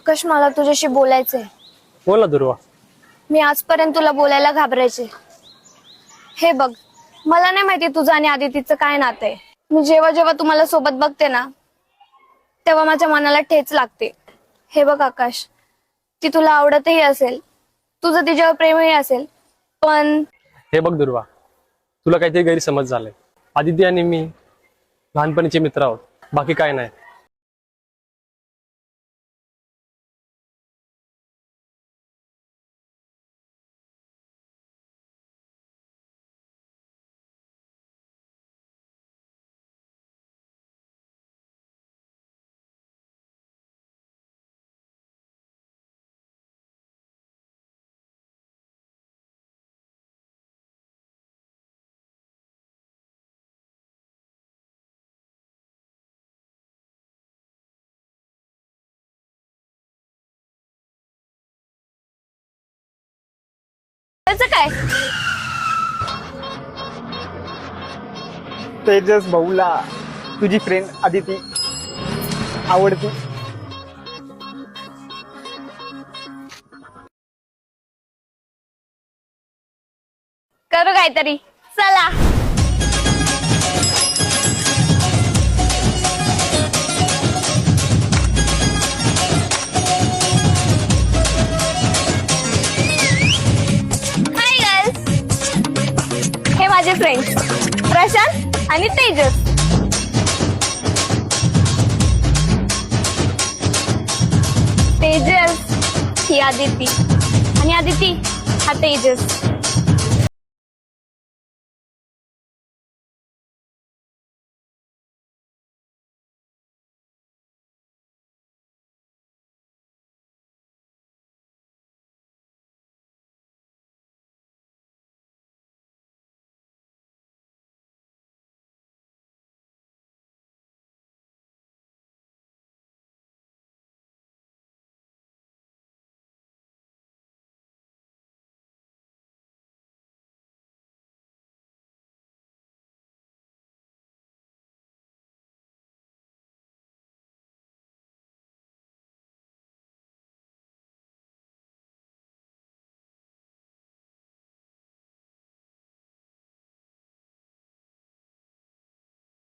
आकाश, मला तुझ्याशी बोलायचंय. बोल ना दुर्वा. मी आजपर्यंत तुला बोलायला घाबरायचे. हे बघ, मला नाही माहिती तुझं आणि आदितीचं काय नातं आहे. मी जेव्हा जेव्हा तुम्हाला सोबत बघते ना, तेव्हा माझ्या मनाला ठेच लागते. हे बघ आकाश, ती तुला आवडतही असेल, तुझं तिच्यावर प्रेमही असेल, पण हे बघ दुर्वा, तुला काहीतरी गैरसमज झालाय. आदिती आणि मी लहानपणीचे मित्र आहोत, बाकी काय नाही. त्याचं काय? तेजस भाऊला तुझी फ्रेंड आदिती आवडती. करू काहीतरी, चला. हाय गर्ल्स, हे माझे फ्रेंड्स प्रशांत आणि तेजस. तेजस ही आदिती आणि आदिती हा तेजस.